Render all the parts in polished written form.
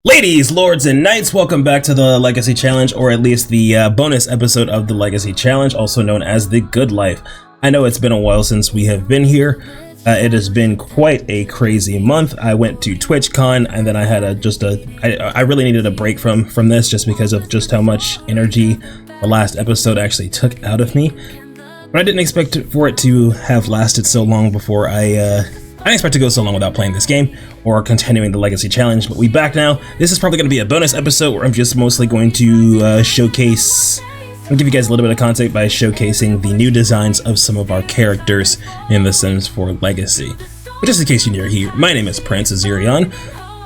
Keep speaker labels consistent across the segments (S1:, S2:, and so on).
S1: Ladies, lords, and knights, welcome back to the Legacy Challenge, or at least the bonus episode of the Legacy Challenge, also known as the Good Life. I know it's been a while since we have been here. It has been quite a crazy month. I went to TwitchCon, and then I had I really needed a break from this just because of just how much energy the last episode actually took out of me. But I didn't expect for it to have lasted so long before I didn't expect to go so long without playing this game or continuing the Legacy Challenge, but we back now. This is probably going to be a bonus episode where I'm just mostly going to I'll give you guys a little bit of context by showcasing the new designs of some of our characters in The Sims 4 Legacy. But just in case you're new here, my name is Prince Azirion,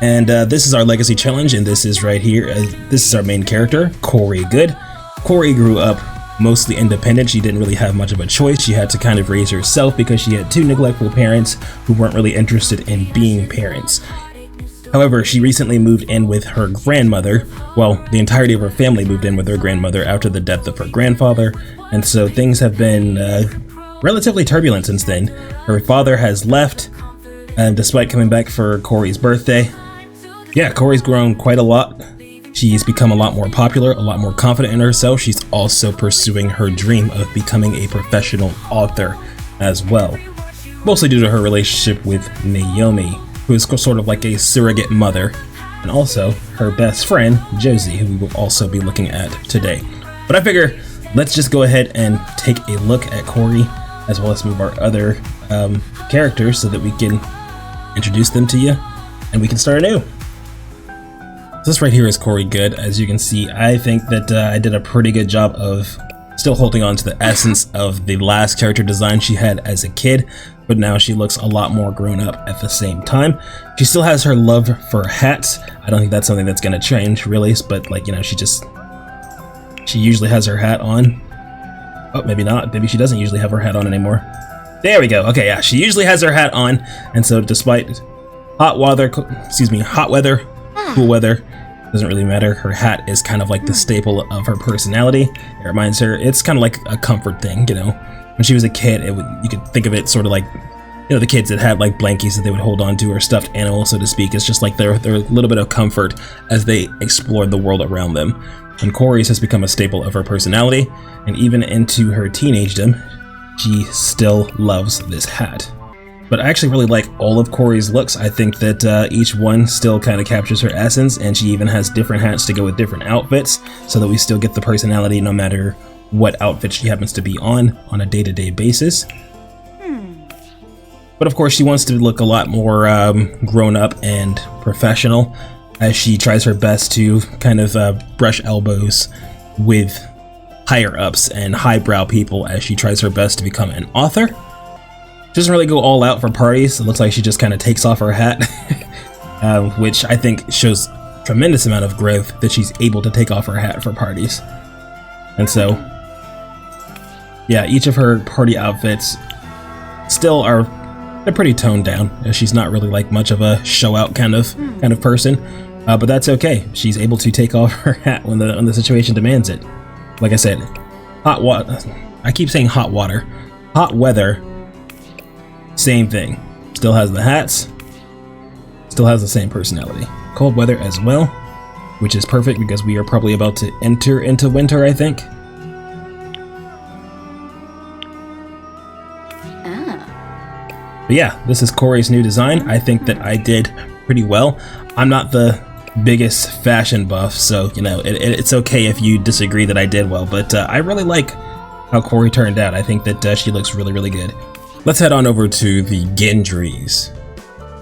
S1: and this is our Legacy Challenge, and this is right here, this is our main character, Goode. Corey grew up mostly independent. She didn't really have much of a choice. She had to kind of raise herself because she had two neglectful parents who weren't really interested in being parents. However, she recently moved in with her grandmother. Well, the entirety of her family moved in with her grandmother after the death of her grandfather, and so things have been relatively turbulent since then. Her father has left, and despite coming back for Corey's birthday, yeah, Corey's grown quite a lot. She's become a lot more popular, a lot more confident in herself. She's also pursuing her dream of becoming a professional author as well, mostly due to her relationship with Naomi, who is sort of like a surrogate mother, and also her best friend, Josie, who we will also be looking at today. But I figure, let's just go ahead and take a look at Corey, as well as some of our other characters, so that we can introduce them to you, and we can start anew. This right here is Goode. As you can see, I think that I did a pretty good job of still holding on to the essence of the last character design she had as a kid, but now she looks a lot more grown up at the same time. She still has her love for hats. I don't think that's something that's going to change really, but like, you know, she usually has her hat on. Oh, maybe not. Maybe she doesn't usually have her hat on anymore. There we go. Okay, yeah, she usually has her hat on, and so despite hot weather, cool weather, doesn't really matter. Her hat is kind of like the staple of her personality. It reminds her, it's kind of like a comfort thing, you know. When she was a kid, you could think of it sort of like, you know, the kids that had like blankies that they would hold on to, or stuffed animals, so to speak. It's just like their little bit of comfort as they explore the world around them. And Corey's has become a staple of her personality, and even into her teenagedom, she still loves this hat. But I actually really like all of Corey's looks. I think that each one still kind of captures her essence, and she even has different hats to go with different outfits, so that we still get the personality no matter what outfit she happens to be on a day-to-day basis. But of course, she wants to look a lot more grown up and professional, as she tries her best to kind of brush elbows with higher ups and highbrow people as she tries her best to become an author. She doesn't really go all out for parties. It looks like she just kind of takes off her hat, which I think shows tremendous amount of growth that she's able to take off her hat for parties. And so, yeah, each of her party outfits still they're pretty toned down, as she's not really like much of a show out kind of person. But that's okay. She's able to take off her hat when the situation demands it. Like I said, hot water. I keep saying hot water. Hot weather. Same thing. Still has the hats. Still has the same personality. Cold weather as well, which is perfect because we are probably about to enter into winter, I think. But yeah, this is Corey's new design. I think that I did pretty well. I'm not the biggest fashion buff, so, you know, it's okay if you disagree that I did well, but I really like how Corey turned out. I think that she looks really, really good. Let's head on over to the Gendrys.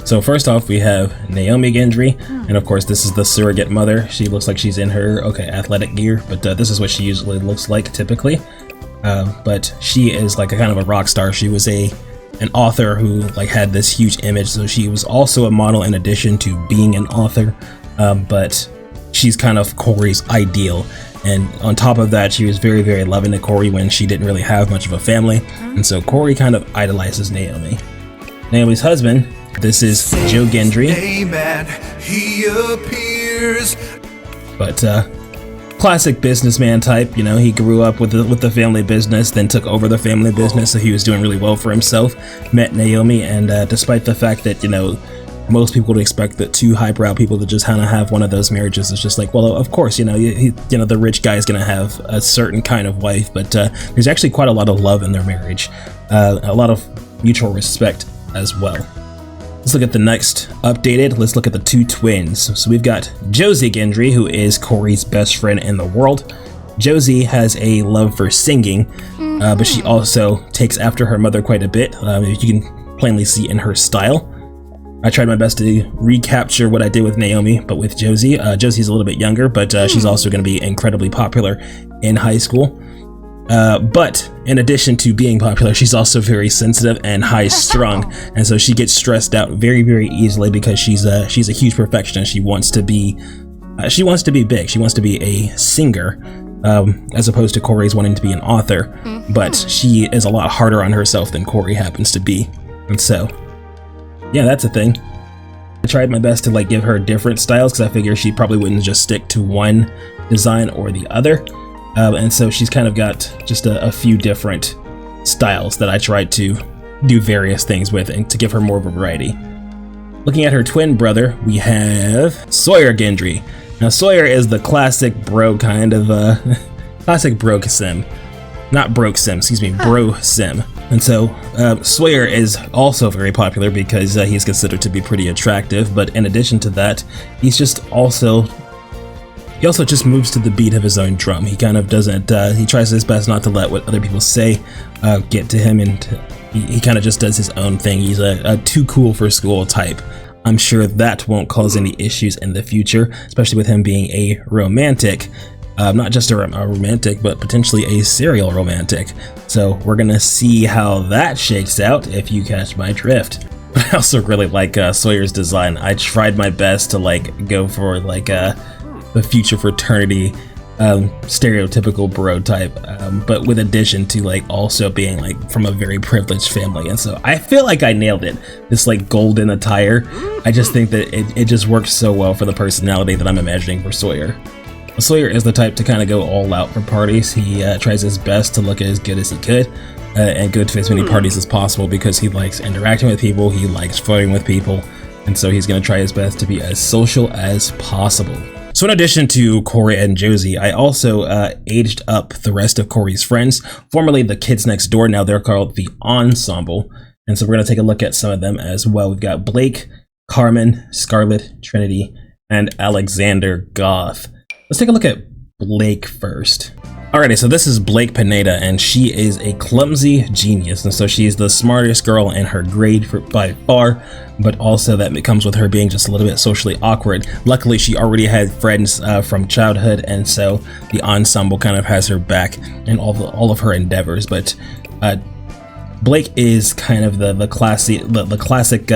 S1: So first off, we have Naomi Gendry, and of course this is the surrogate mother. She looks like she's in her, athletic gear, but this is what she usually looks like typically. But she is like a kind of a rock star. She was an author who like had this huge image, so she was also a model in addition to being an author, but she's kind of Corey's ideal. And on top of that, she was very, very loving to Corey when she didn't really have much of a family. And so Corey kind of idolizes Naomi. Naomi's husband, this is Joe Gendry. He appears. But classic businessman type, you know, he grew up with the family business, then took over the family business, so he was doing really well for himself. Met Naomi, and despite the fact that, you know, most people would expect that two highbrow people to just kind of have one of those marriages. It's just like, well, of course, the rich guy is going to have a certain kind of wife, but there's actually quite a lot of love in their marriage, a lot of mutual respect as well. Let's look at the next updated. Let's look at the two twins. So we've got Josie Gendry, who is Corey's best friend in the world. Josie has a love for singing, but she also takes after her mother quite a bit. You can plainly see in her style. I tried my best to recapture what I did with Naomi, but with Josie. Josie's a little bit younger, but she's also going to be incredibly popular in high school. But in addition to being popular, she's also very sensitive and high-strung, and so she gets stressed out very, very easily because she's a huge perfectionist. She wants to be big. She wants to be a singer, as opposed to Corey's wanting to be an author. But she is a lot harder on herself than Corey happens to be, and so yeah, that's a thing. I tried my best to give her different styles because I figure she probably wouldn't just stick to one design or the other. And so she's kind of got just a few different styles that I tried to do various things with and to give her more of a variety. Looking at her twin brother, we have Sawyer Gendry. Now Sawyer is the classic bro kind of classic broke sim. Not broke sim, excuse me, bro sim. And so Sawyer is also very popular because he's considered to be pretty attractive, but in addition to that, he also just moves to the beat of his own drum. He kind of doesn't, he tries his best not to let what other people say get to him, and he kind of just does his own thing. He's a too cool for school type. I'm sure that won't cause any issues in the future, especially with him being a romantic. Not just a romantic, but potentially a serial romantic. So we're gonna see how that shakes out, if you catch my drift. But I also really like Sawyer's design. I tried my best to go for the future fraternity stereotypical bro type, but with addition to also being from a very privileged family. And so I feel like I nailed it. This golden attire, I just think that it just works so well for the personality that I'm imagining for Sawyer. Sawyer is the type to kind of go all out for parties. He tries his best to look as good as he could and go to as many parties as possible because he likes interacting with people, he likes flirting with people, and so he's going to try his best to be as social as possible. So in addition to Corey and Josie, I also aged up the rest of Corey's friends, formerly the Kids Next Door. Now they're called the Ensemble, and so we're going to take a look at some of them as well. We've got Blake, Carmen, Scarlett, Trinity, and Alexander Goth. Let's take a look at Blake first. Alrighty, so this is Blake Pineda, and she is a clumsy genius, and so she's the smartest girl in her grade by far, but also that comes with her being just a little bit socially awkward. Luckily, she already had friends from childhood, and so the ensemble kind of has her back in all of her endeavors. But Blake is kind of the classic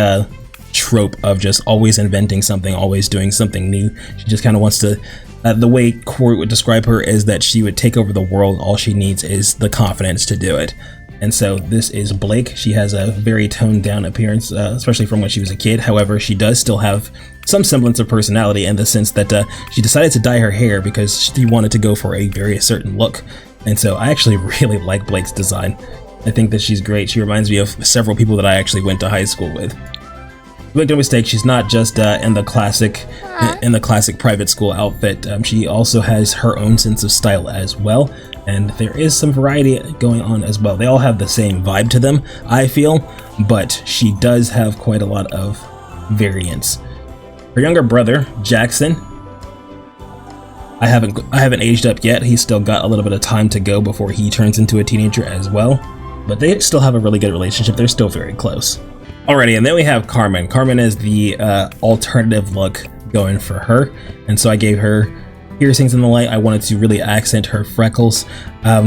S1: trope of just always inventing something, always doing something new. She just kind of wants to. The way Corey would describe her is that she would take over the world. All she needs is the confidence to do it. And so this is Blake. She has a very toned down appearance, especially from when she was a kid. However, she does still have some semblance of personality in the sense that she decided to dye her hair because she wanted to go for a very certain look. And so I actually really like Blake's design. I think that she's great. She reminds me of several people that I actually went to high school with. Make no mistake, she's not just in the classic private school outfit. She also has her own sense of style as well, and there is some variety going on as well. They all have the same vibe to them, I feel, but she does have quite a lot of variance. Her younger brother, Jackson, I haven't aged up yet. He's still got a little bit of time to go before he turns into a teenager as well, but they still have a really good relationship. They're still very close. Alrighty, and then we have Carmen. Carmen is the alternative look going for her, and so I gave her piercings in the light. I wanted to really accent her freckles,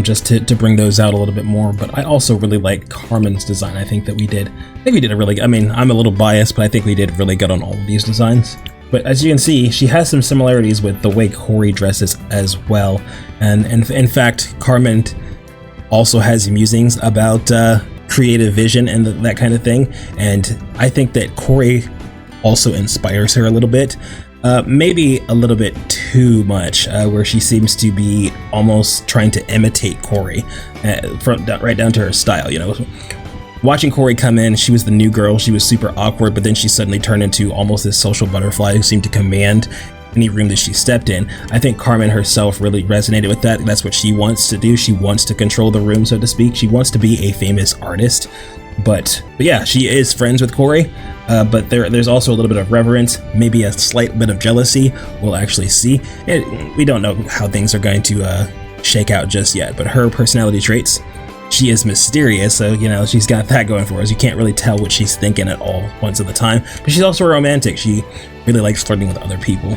S1: just to bring those out a little bit more. But I also really like Carmen's design. I think we did a really. I mean, I'm a little biased, but I think we did really good on all of these designs. But as you can see, she has some similarities with the way Corey dresses as well, and in fact, Carmen also has musings about creative vision and that kind of thing, and I think that Corey also inspires her a little bit, maybe a little bit too much, where she seems to be almost trying to imitate Corey, right down to her style. Watching Corey come in, she was the new girl. She was super awkward, but then she suddenly turned into almost this social butterfly who seemed to command any room that she stepped in. I think Carmen herself really resonated with that. That's what she wants to do. She wants to control the room, so to speak. She wants to be a famous artist. But yeah, she is friends with Corey, but there's also a little bit of reverence, maybe a slight bit of jealousy. We'll actually see. We don't know how things are going to shake out just yet, but her personality traits, she is mysterious, so you know, she's got that going for us. You can't really tell what she's thinking at all once at the time, but she's also romantic. She really likes flirting with other people,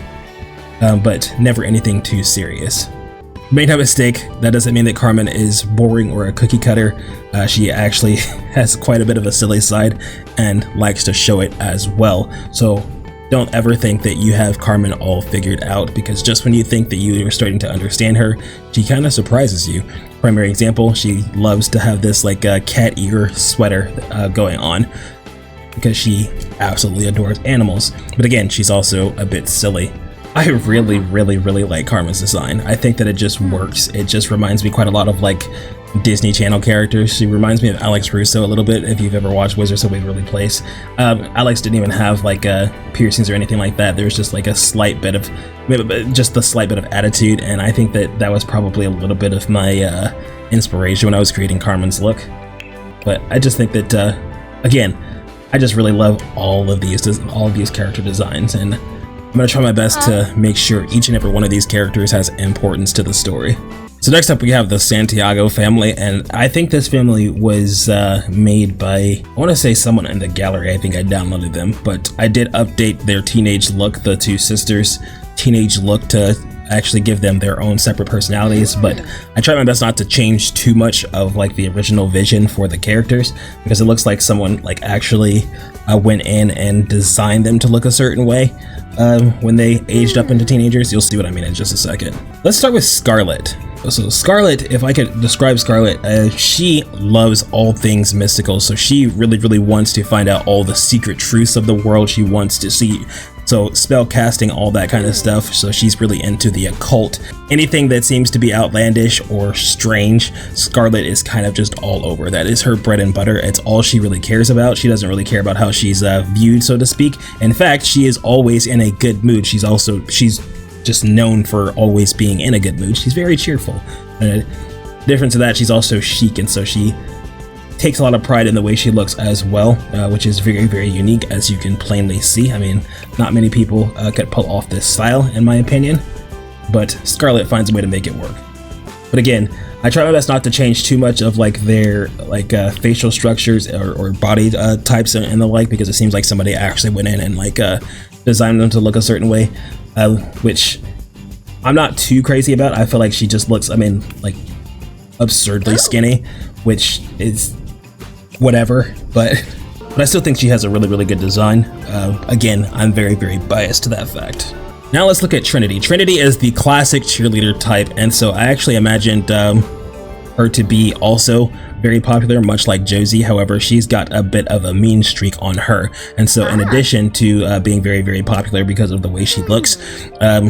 S1: but never anything too serious. Make no mistake, that doesn't mean that Carmen is boring or a cookie cutter. She actually has quite a bit of a silly side and likes to show it as well. So don't ever think that you have Carmen all figured out, because just when you think that you are starting to understand her, she kind of surprises you. Primary example, she loves to have this like cat ear sweater going on because she absolutely adores animals. But again, she's also a bit silly. I really like Carmen's design. I think that it just works. It just reminds me quite a lot of like Disney Channel characters. She reminds me of Alex Russo a little bit, if you've ever watched Wizards of Waverly Place. Alex didn't even have like piercings or anything like that. There's just like a slight bit of, just a slight bit of attitude, and I think that that was probably a little bit of my inspiration when I was creating Carmen's look. But I just think that, again, I just really love all of these character designs, and I'm going to try my best to make sure each and every one of these characters has importance to the story. So next up we have the Santiago family, and I think this family was made by, I want to say someone in the gallery. I think I downloaded them, but I did update their teenage look, the two sisters' teenage look, to actually give them their own separate personalities. But I tried my best not to change too much of like the original vision for the characters, because it looks like someone like actually went in and designed them to look a certain way when they aged up into teenagers. You'll see what I mean in just a second. Let's start with Scarlet. So Scarlet, if I could describe Scarlet, she loves all things mystical. So she really wants to find out all the secret truths of the world. She wants to see, so spell casting, all that kind of stuff. So she's really into the occult. Anything that seems to be outlandish or strange, Scarlet is kind of just all over. That is her bread and butter. It's all she really cares about. She doesn't really care about how she's viewed, so to speak. In fact, she is always in a good mood. She's just known for always being in a good mood. She's very cheerful. Different to that, she's also chic, and so she takes a lot of pride in the way she looks as well, which is very unique, as you can plainly see. I mean, not many people could pull off this style, in my opinion, but Scarlet finds a way to make it work. But again, I try my best not to change too much of like their facial structures or body types and the like, because it seems like somebody actually went in and like designed them to look a certain way, which I'm not too crazy about. I feel like she just looks, I mean, like absurdly skinny, which is whatever, but I still think she has a really good design. Again, I'm very biased to that fact. Now let's look at Trinity. Trinity is the classic cheerleader type, and so I actually imagined her to be also very popular, much like Josie. However, she's got a bit of a mean streak on her, and so in addition to being very popular because of the way she looks,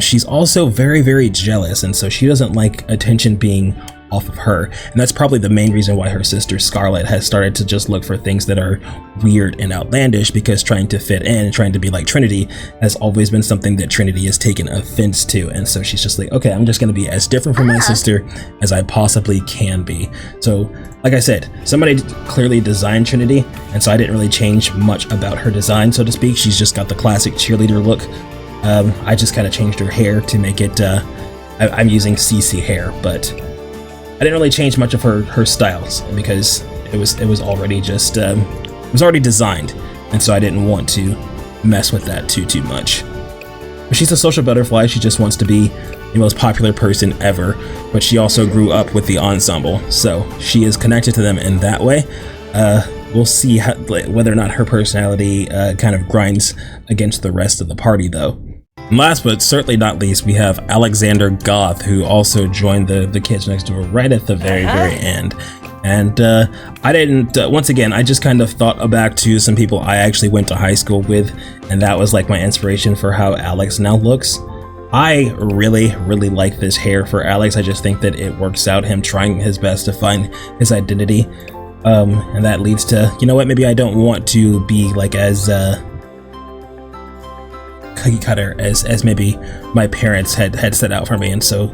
S1: she's also very jealous, and so she doesn't like attention being off of her, and that's probably the main reason why her sister Scarlet has started to just look for things that are weird and outlandish, because trying to fit in and trying to be like Trinity has always been something that Trinity has taken offense to, and so she's just like, okay, I'm just going to be as different from my sister as I possibly can be. So like I said, somebody clearly designed Trinity, and so I didn't really change much about her design, so to speak. She's just got the classic cheerleader look. I just kind of changed her hair to make it, I'm using CC hair, but I didn't really change much of her styles, because it was already just it was already designed, and so I didn't want to mess with that too much. But she's a social butterfly. She just wants to be the most popular person ever, but she also grew up with the ensemble, so she is connected to them in that way. We'll see whether or not her personality kind of grinds against the rest of the party, though. And last but certainly not least, we have Alexander Goth, who also joined the kids next door right at the very end. And I didn't, once again, I just kind of thought back to some people I actually went to high school with, and that was like my inspiration for how Alex now looks. I really like this hair for Alex. I just think that it works out, him trying his best to find his identity. And that leads to, you know what, maybe I don't want to be like as cookie cutter as maybe my parents had set out for me. And so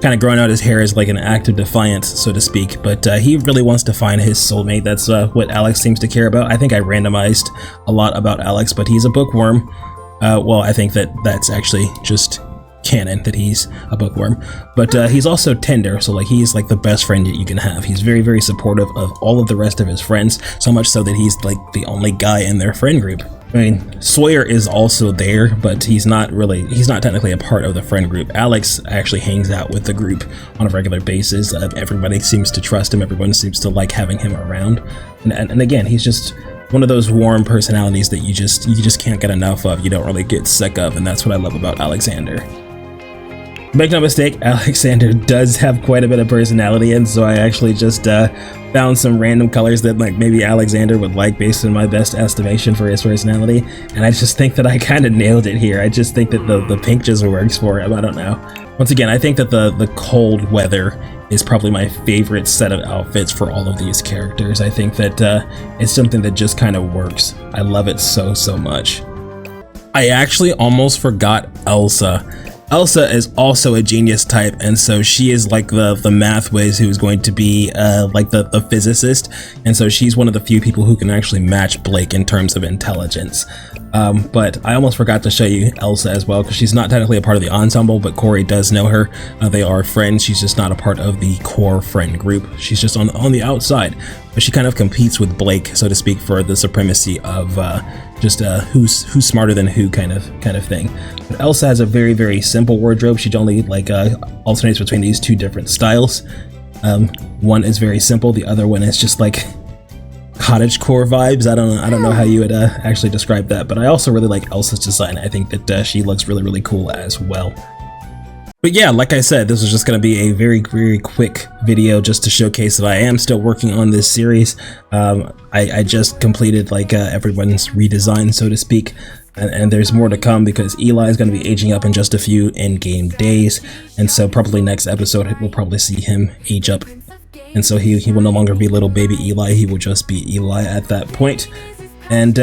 S1: kind of growing out his hair is like an act of defiance, so to speak. But he really wants to find his soulmate. That's what Alex seems to care about. I think I randomized a lot about Alex, but he's a bookworm. Well, I think that's actually just canon, that he's a bookworm. But he's also tender, so like he's like the best friend that you can have. He's very, very supportive of all of the rest of his friends, so much so that he's like the only guy in their friend group. I mean, Sawyer is also there, but he's not technically a part of the friend group. Alex actually hangs out with the group on a regular basis. Everybody seems to trust him. Everyone seems to like having him around. And again, he's just one of those warm personalities that you just can't get enough of. You don't really get sick of, and that's what I love about Alexander. Make no mistake, Alexander does have quite a bit of personality, and so I actually just found some random colors that like maybe Alexander would like based on my best estimation for his personality, and I just think that I kind of nailed it here. I just think that the pink just works for him. I don't know. Once again, I think that the cold weather is probably my favorite set of outfits for all of these characters. I think that it's something that just kind of works. I love it so much. I actually almost forgot Elsa. Elsa is also a genius type, and so she is like the math whiz who's going to be like the physicist, and so she's one of the few people who can actually match Blake in terms of intelligence. But I almost forgot to show you Elsa as well, because she's not technically a part of the ensemble, but Corey does know her. They are friends. She's just not a part of the core friend group. She's just on the outside, but she kind of competes with Blake, so to speak, for the supremacy of just who's smarter than who kind of thing. But Elsa has a very, very simple wardrobe. She only like alternates between these two different styles. One is very simple. The other one is just like cottagecore vibes. I don't know how you would actually describe that, but I also really like Elsa's design. I think that she looks really, really cool as well. But yeah, like I said, this was just going to be a very, very quick video just to showcase that I am still working on this series. I just completed like everyone's redesign, so to speak, and there's more to come because Eli is going to be aging up in just a few in-game days, and so probably next episode we'll probably see him age up. And so he will no longer be little baby Eli, he will just be Eli at that point. And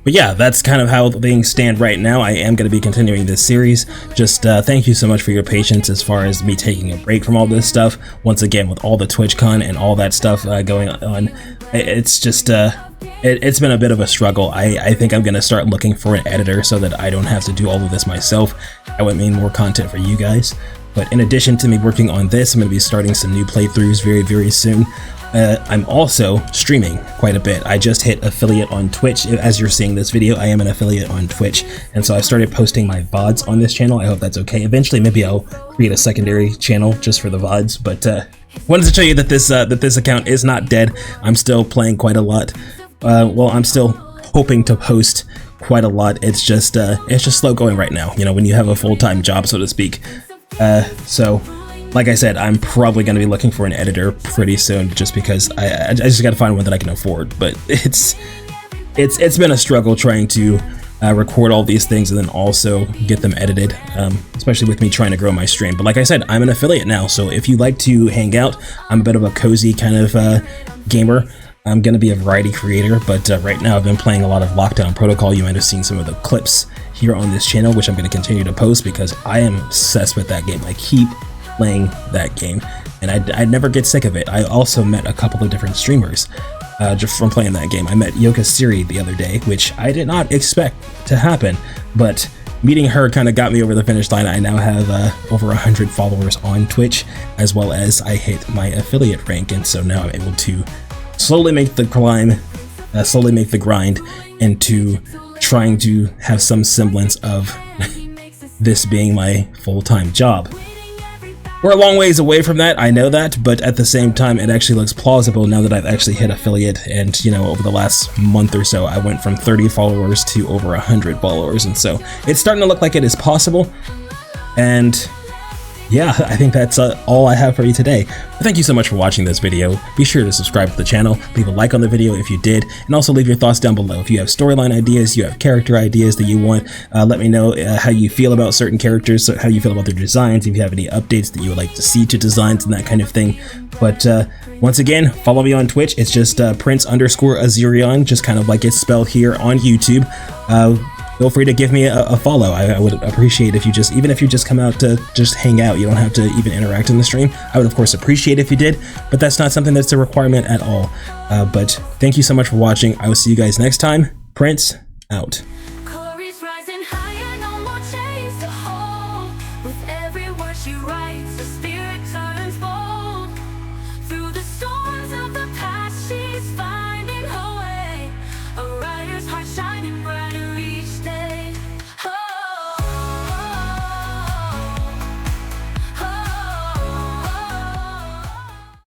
S1: but yeah, that's kind of how things stand right now. I am going to be continuing this series. Just thank you so much for your patience as far as me taking a break from all this stuff. Once again, with all the TwitchCon and all that stuff going on, it's just it's been a bit of a struggle. I think I'm going to start looking for an editor so that I don't have to do all of this myself. That would mean more content for you guys. But in addition to me working on this, I'm going to be starting some new playthroughs very, very soon. I'm also streaming quite a bit. I just hit affiliate on Twitch. As you're seeing this video, I am an affiliate on Twitch, and so I started posting my VODs on this channel. I hope that's okay. Eventually, maybe I'll create a secondary channel just for the VODs, but wanted to show you that this account is not dead. I'm still playing quite a lot. Well, I'm still hoping to post quite a lot. It's just slow going right now, you know, when you have a full-time job, so to speak. So like I said, I'm probably going to be looking for an editor pretty soon, just because I just got to find one that I can afford. But it's been a struggle trying to record all these things and then also get them edited, especially with me trying to grow my stream. But like I said, I'm an affiliate now, so if you'd like to hang out, I'm a bit of a cozy kind of gamer. I'm going to be a variety creator, but right now I've been playing a lot of Lockdown Protocol. You might have seen some of the clips here on this channel, which I'm going to continue to post because I am obsessed with that game. I keep playing that game, and I never get sick of it. I also met a couple of different streamers just from playing that game. I met Yoka Siri the other day, which I did not expect to happen, but meeting her kind of got me over the finish line. I now have over 100 followers on Twitch, as well as I hit my affiliate rank, and so now I'm able to slowly make the climb, slowly make the grind into trying to have some semblance of this being my full-time job. We're a long ways away from that, I know that, but at the same time, it actually looks plausible now that I've actually hit affiliate, and, you know, over the last month or so, I went from 30 followers to over 100 followers, and so it's starting to look like it is possible, and yeah, I think that's all I have for you today. But thank you so much for watching this video. Be sure to subscribe to the channel, leave a like on the video if you did, and also leave your thoughts down below. If you have storyline ideas, you have character ideas that you want, let me know how you feel about certain characters, how you feel about their designs, if you have any updates that you would like to see to designs and that kind of thing. But once again, follow me on Twitch. It's just Prince_Azerion, just kind of like it's spelled here on YouTube. Feel free to give me a follow. I would appreciate if you just, even if you just come out to just hang out, you don't have to even interact in the stream. I would of course appreciate if you did, but that's not something that's a requirement at all. But thank you so much for watching. I will see you guys next time. Prince out.